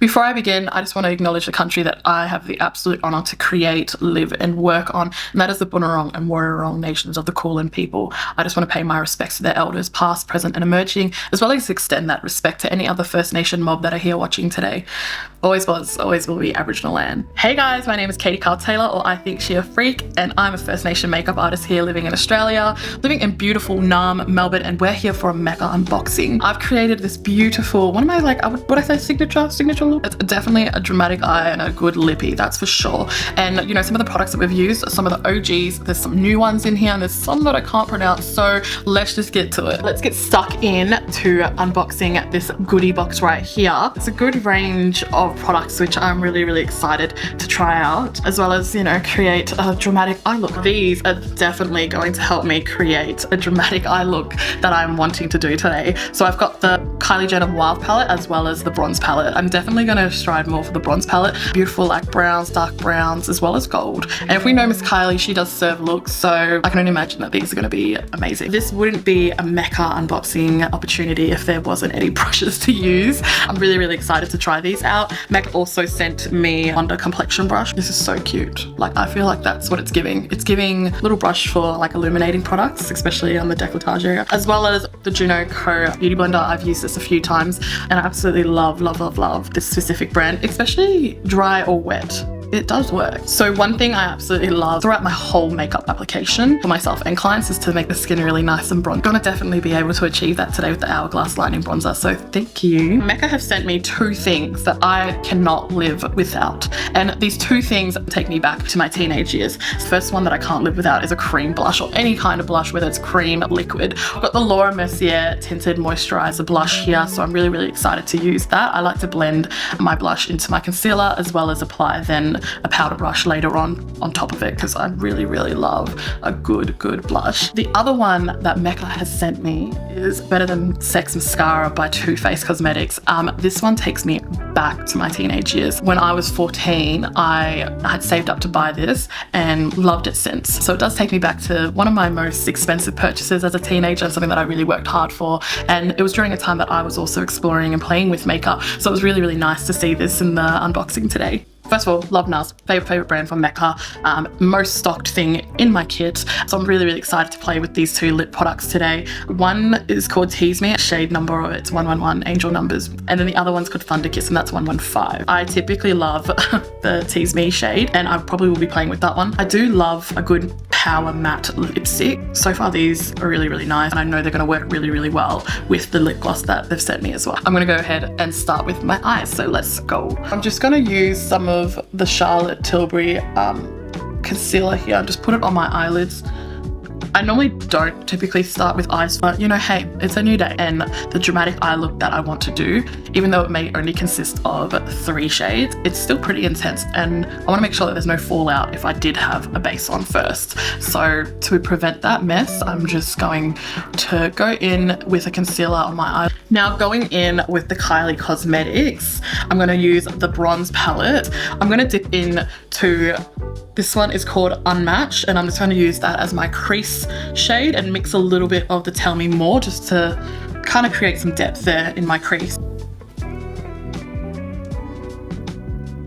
Before I begin, I just want to acknowledge the country that I have the absolute honour to create, live and work on, and that is the Bunurong and Wororong nations of the Kulin people. I just want to pay my respects to their elders, past, present and emerging, as well as extend that respect to any other First Nation mob that are here watching today. Always was, always will be Aboriginal land. Hey guys, my name is Kaydee Kyle-Taylor, or I Think She a Freak, and I'm a First Nation makeup artist here living in Australia, living in beautiful Naarm, Melbourne, and we're here for a Mecca unboxing. I've created this beautiful, what am I like, would I say signature look? It's definitely a dramatic eye and a good lippy, that's for sure. And you know, some of the products that we've used are some of the OGs. There's some new ones in here and there's some that I can't pronounce, so let's just get to it. Let's get stuck in to unboxing this goodie box right here. It's a good range of products which I'm really excited to try out, as well as, you know, create a dramatic eye look. These are definitely going to help me create a dramatic eye look that I'm wanting to do today. So I've got the Kylie Jenner Wild palette as well as the bronze palette. I'm definitely going to strive more for the bronze palette. Beautiful like browns, dark browns, as well as gold. And if we know Miss Kylie, she does serve looks, so I can only imagine that these are going to be amazing. This wouldn't be a Mecca unboxing opportunity if there wasn't any brushes to use. I'm really excited to try these out. Mecca also sent me Wonder complexion brush. This is so cute. Like, I feel like that's what it's giving. It's giving little brush for like illuminating products, especially on the décolletage area, as well as the Juno Co Beauty Blender. I've used this a few times and I absolutely love this specific brand, especially dry or wet. It does work. So one thing I absolutely love throughout my whole makeup application for myself and clients is to make the skin really nice and bronze. I'm gonna definitely be able to achieve that today with the Hourglass Lightning Bronzer, so thank you. Mecca have sent me two things that I cannot live without. And these two things take me back to my teenage years. The first one that I can't live without is a cream blush, or any kind of blush, whether it's cream, liquid. I've got the Laura Mercier Tinted Moisturizer blush here, so I'm really excited to use that. I like to blend my blush into my concealer as well as apply then a powder brush later on top of it, because I really love a good blush. The other one that Mecca has sent me is Better Than Sex Mascara by Too Faced Cosmetics. This one takes me back to my teenage years. When I was 14, I had saved up to buy this and loved it since. So it does take me back to one of my most expensive purchases as a teenager, and something that I really worked hard for. And it was during a time that I was also exploring and playing with makeup. So it was really nice to see this in the unboxing today. First of all, love NARS, favorite brand from Mecca, most stocked thing in my kit. So I'm really excited to play with these two lip products today. One is called Tease Me, shade number, it's 111, angel numbers. And then the other one's called Thunder Kiss, and that's 115. I typically love the Tease Me shade, and I probably will be playing with that one. I do love a good power matte lipstick. So far these are really nice, and I know they're gonna work really well with the lip gloss that they've sent me as well. I'm gonna go ahead and start with my eyes, so let's go. I'm just gonna use some of the Charlotte Tilbury concealer here and just put it on my eyelids. I normally don't typically start with eyes, but you know, hey, it's a new day, and the dramatic eye look that I want to do, even though it may only consist of 3 shades, it's still pretty intense, and I want to make sure that there's no fallout if I did have a base on first. So to prevent that mess, I'm just going to go in with a concealer on my eye. Now going in with the Kylie Cosmetics, I'm going to use the bronze palette. I'm going to dip in to, this one is called Unmatched, and I'm just going to use that as my crease shade and mix a little bit of the Tell Me More just to kind of create some depth there in my crease.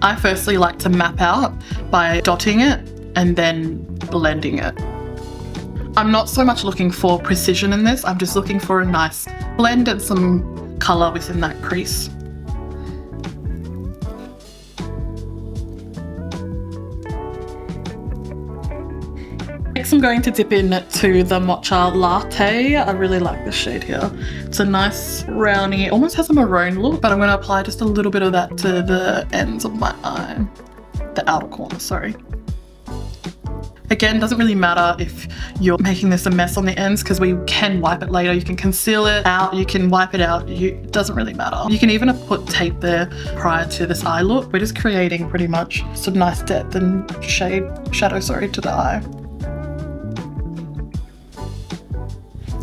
I firstly like to map out by dotting it and then blending it. I'm not so much looking for precision in this, I'm just looking for a nice blend and some colour within that crease. Next I'm going to dip in to the Matcha Latte. I really like this shade here. It's a nice brownie, almost has a maroon look, but I'm going to apply just a little bit of that to the ends of my eye. The outer corner, sorry. Again, doesn't really matter if you're making this a mess on the ends, because we can wipe it later. You can conceal it out, you can wipe it out, it doesn't really matter. You can even put tape there prior to this eye look. We're just creating pretty much some nice depth and shadow to the eye.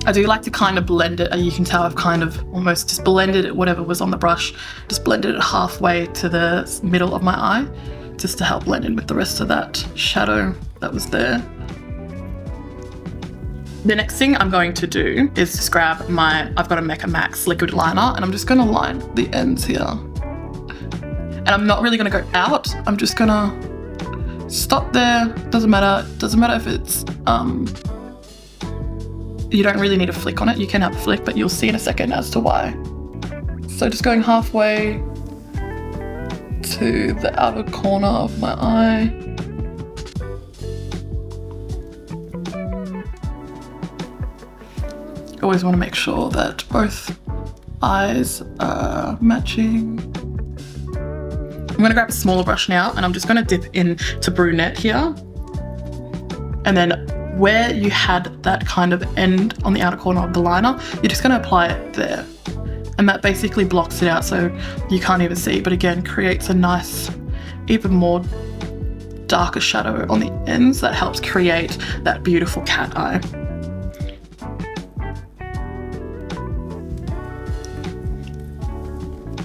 I do like to kind of blend it, and you can tell I've kind of almost just blended it, whatever was on the brush, just blended it halfway to the middle of my eye, just to help blend in with the rest of that shadow that was there. The next thing I'm going to do is just grab I've got a Mecca Max liquid liner, and I'm just going to line the ends here. And I'm not really gonna go out. I'm just gonna stop there. Doesn't matter if it's, you don't really need a flick on it. You can have a flick, but you'll see in a second as to why. So just going halfway to the outer corner of my eye. Always want to make sure that both eyes are matching. I'm going to grab a smaller brush now, and I'm just going to dip into brunette here. And then where you had that kind of end on the outer corner of the liner, you're just going to apply it there. And that basically blocks it out so you can't even see, but again, creates a nice, even more darker shadow on the ends that helps create that beautiful cat eye.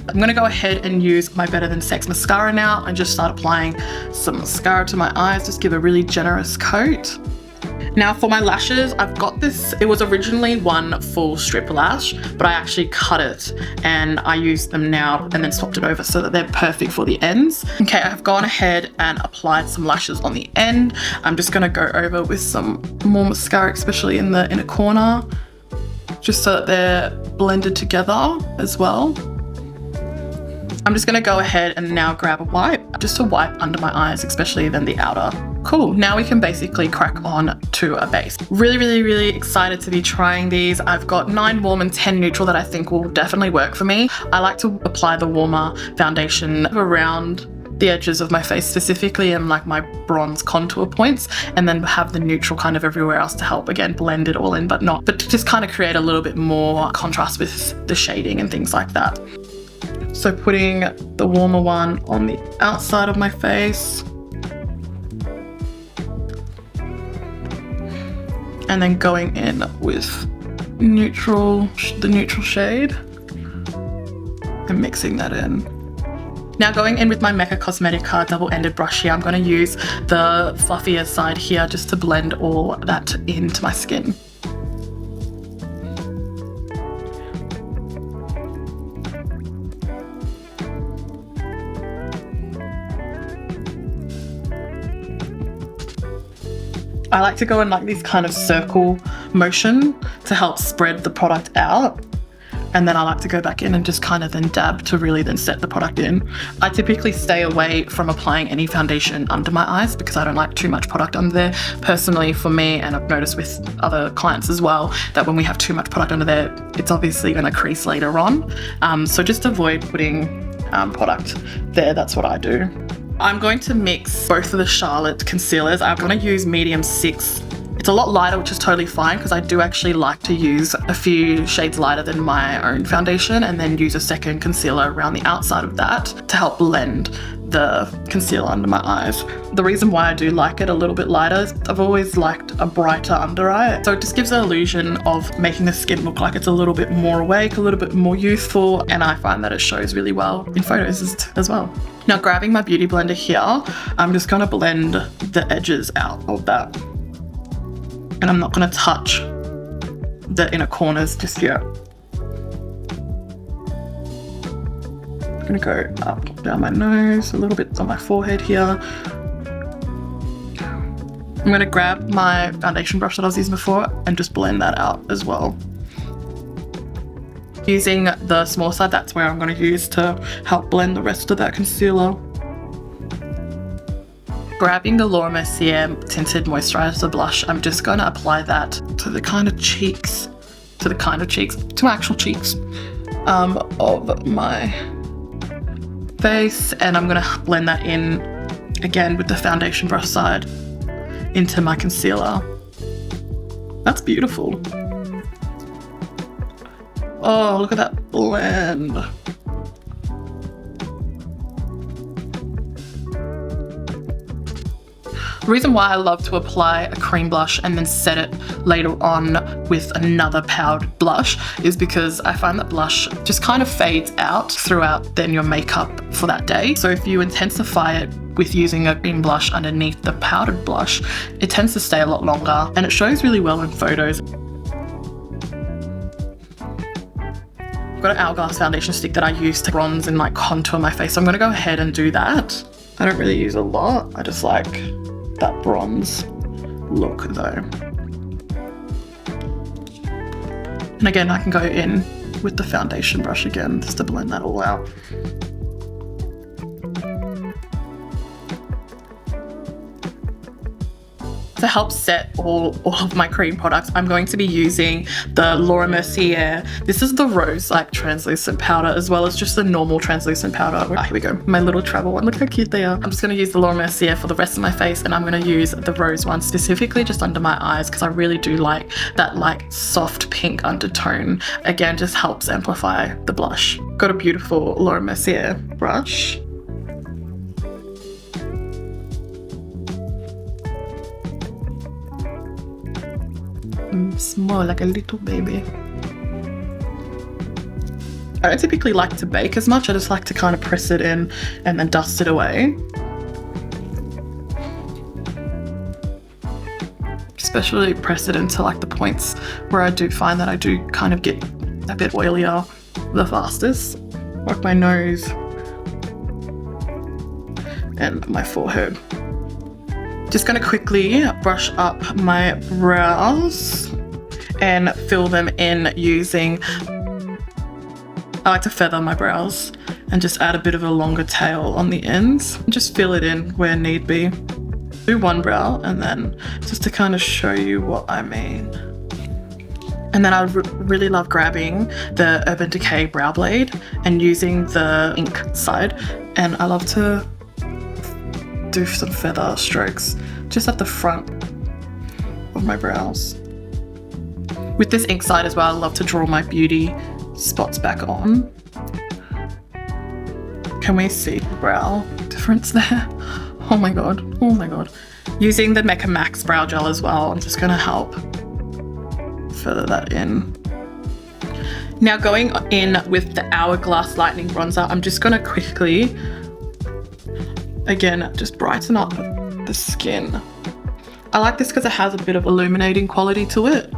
I'm gonna go ahead and use my Better Than Sex mascara now and just start applying some mascara to my eyes, just give a really generous coat. Now for my lashes, I've got this, it was originally one full strip lash, but I actually cut it and I used them now and then swapped it over so that they're perfect for the ends. Okay, I've gone ahead and applied some lashes on the end. I'm just gonna go over with some more mascara, especially in the inner corner, just so that they're blended together as well. I'm just gonna go ahead and now grab a wipe, just to wipe under my eyes, especially then the outer. Cool, now we can basically crack on to a base. Really excited to be trying these. I've got 9 warm and 10 neutral that I think will definitely work for me. I like to apply the warmer foundation around the edges of my face, specifically in like my bronze contour points, and then have the neutral kind of everywhere else to help, again, blend it all in, but to just kind of create a little bit more contrast with the shading and things like that. So putting the warmer one on the outside of my face, and then going in with the neutral shade and mixing that in. Now going in with my Mecca Cosmetica double-ended brush here, I'm going to use the fluffier side here just to blend all that into my skin. I like to go in like this kind of circle motion to help spread the product out. And then I like to go back in and just kind of then dab to really then set the product in. I typically stay away from applying any foundation under my eyes because I don't like too much product under there. Personally for me, and I've noticed with other clients as well, that when we have too much product under there, it's obviously going to crease later on. So just avoid putting product there, that's what I do. I'm going to mix both of the Charlotte concealers. I'm going to use medium 6. It's a lot lighter, which is totally fine because I do actually like to use a few shades lighter than my own foundation and then use a second concealer around the outside of that to help blend the concealer under my eyes. The reason why I do like it a little bit lighter is I've always liked a brighter under eye. So it just gives an illusion of making the skin look like it's a little bit more awake, a little bit more youthful, and I find that it shows really well in photos as well. Now grabbing my beauty blender here, I'm just going to blend the edges out of that. And I'm not going to touch the inner corners just yet. I'm going to go up down my nose, a little bit on my forehead here. I'm going to grab my foundation brush that I was using before and just blend that out as well. Using the small side, that's where I'm going to use to help blend the rest of that concealer. Grabbing the Laura Mercier Tinted Moisturizer Blush, I'm just going to apply that to the kind of cheeks, to my actual cheeks of my face, and I'm going to blend that in again with the foundation brush side into my concealer. That's beautiful. Oh, look at that blend. The reason why I love to apply a cream blush and then set it later on with another powdered blush is because I find that blush just kind of fades out throughout then your makeup for that day. So if you intensify it with using a cream blush underneath the powdered blush, it tends to stay a lot longer and it shows really well in photos. got an Hourglass foundation stick that I use to bronze and like contour my face. So I'm gonna go ahead and do that. I don't really use a lot. I just like that bronze look though. And again, I can go in with the foundation brush again just to blend that all out. To help set all of my cream products, I'm going to be using the Laura Mercier. This is the rose like translucent powder as well as just the normal translucent powder. Here we go, my little travel one. Look how cute they are. I'm just going to use the Laura Mercier for the rest of my face, and I'm going to use the rose one specifically just under my eyes because I really do like that like soft pink undertone. Again, just helps amplify the blush. Got a beautiful Laura Mercier brush. Small like a little baby. I don't typically like to bake as much. I just like to kind of press it in and then dust it away. Especially press it into like the points where I do find that I do kind of get a bit oilier the fastest. Like my nose and my forehead. Just going to quickly brush up my brows and fill them in using, I like to feather my brows and just add a bit of a longer tail on the ends. Just fill it in where need be. Do one brow and then just to kind of show you what I mean. And then I really love grabbing the Urban Decay brow blade and using the ink side. And I love to do some feather strokes just at the front of my brows. With this ink side as well, I love to draw my beauty spots back on. Can we see the brow difference there? Oh my god, oh my god. Using the Mecca Max brow gel as well, I'm just gonna help feather that in. Now going in with the Hourglass Lightning Bronzer, I'm just gonna quickly, again, just brighten up the skin. I like this because it has a bit of illuminating quality to it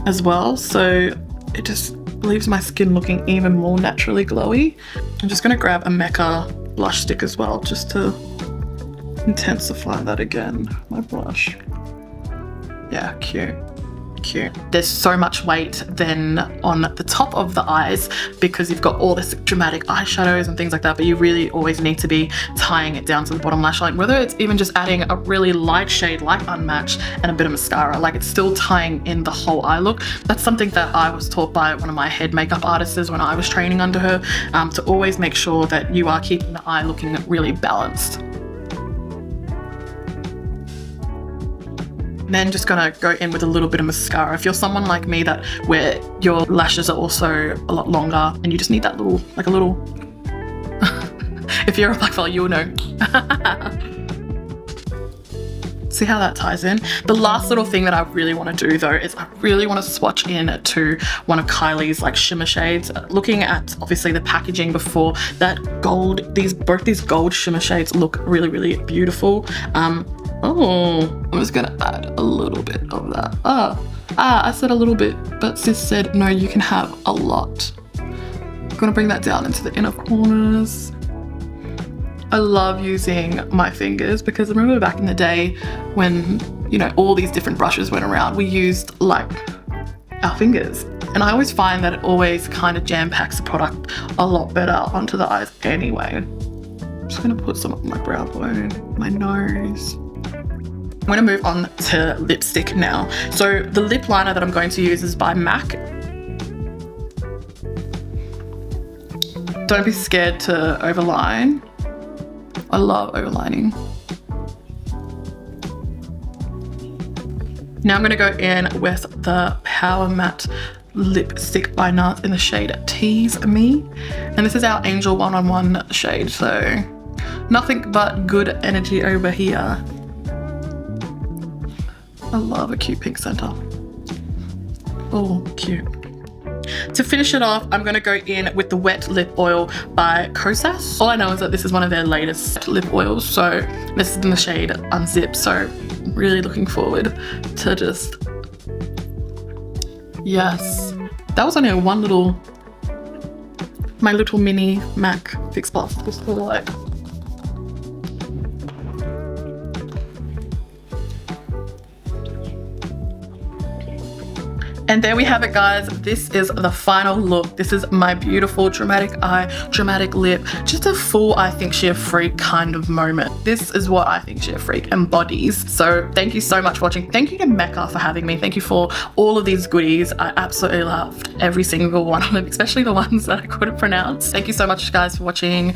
as well, so it just leaves my skin looking even more naturally glowy. I'm just going to grab a Mecca blush stick as well just to intensify that again, my blush. Yeah, cute. Cute. There's so much weight then on the top of the eyes because you've got all this dramatic eyeshadows and things like that, but you really always need to be tying it down to the bottom lash line, whether it's even just adding a really light shade like Unmatched and a bit of mascara, like it's still tying in the whole eye look. That's something that I was taught by one of my head makeup artists when I was training under her, to always make sure that you are keeping the eye looking really balanced. Then just gonna go in with a little bit of mascara. If you're someone like me that where your lashes are also a lot longer and you just need that little, like a little, if you're a black fella, you'll know. See how that ties in? The last little thing that I really want to do though is I really want to swatch in to one of Kylie's like shimmer shades. Looking at obviously the packaging before, that gold, both these gold shimmer shades look really, really beautiful. Oh, I'm just gonna add a little bit of that. I said a little bit, but sis said, no, you can have a lot. I'm gonna bring that down into the inner corners. I love using my fingers because I remember back in the day when, you know, all these different brushes went around, we used like our fingers. And I always find that it always kind of jam packs the product a lot better onto the eyes anyway. I'm just gonna put some on my brow bone, my nose. I'm going to move on to lipstick now. So the lip liner that I'm going to use is by MAC. Don't be scared to overline. I love overlining. Now I'm going to go in with the Power Matte lipstick liner in the shade Tease Me. And this is our Angel 1-on-1 shade, so nothing but good energy over here. I love a cute pink center. Oh, cute. To finish it off, I'm going to go in with the Wet Lip Oil by Kosas. All I know is that this is one of their latest lip oils, so this is in the shade Unzip, so I'm really looking forward to just... Yes. That was only one little my little mini MAC Fix Plus. Just for like. And there we have it, guys. This is the final look. This is my beautiful dramatic eye, dramatic lip, just a full I Think She a Freak kind of moment. This is what I Think She a Freak embodies. So thank you so much for watching. Thank you to Mecca for having me. Thank you for all of these goodies. I absolutely loved every single one of them, especially the ones that I couldn't pronounce. Thank you so much, guys, for watching.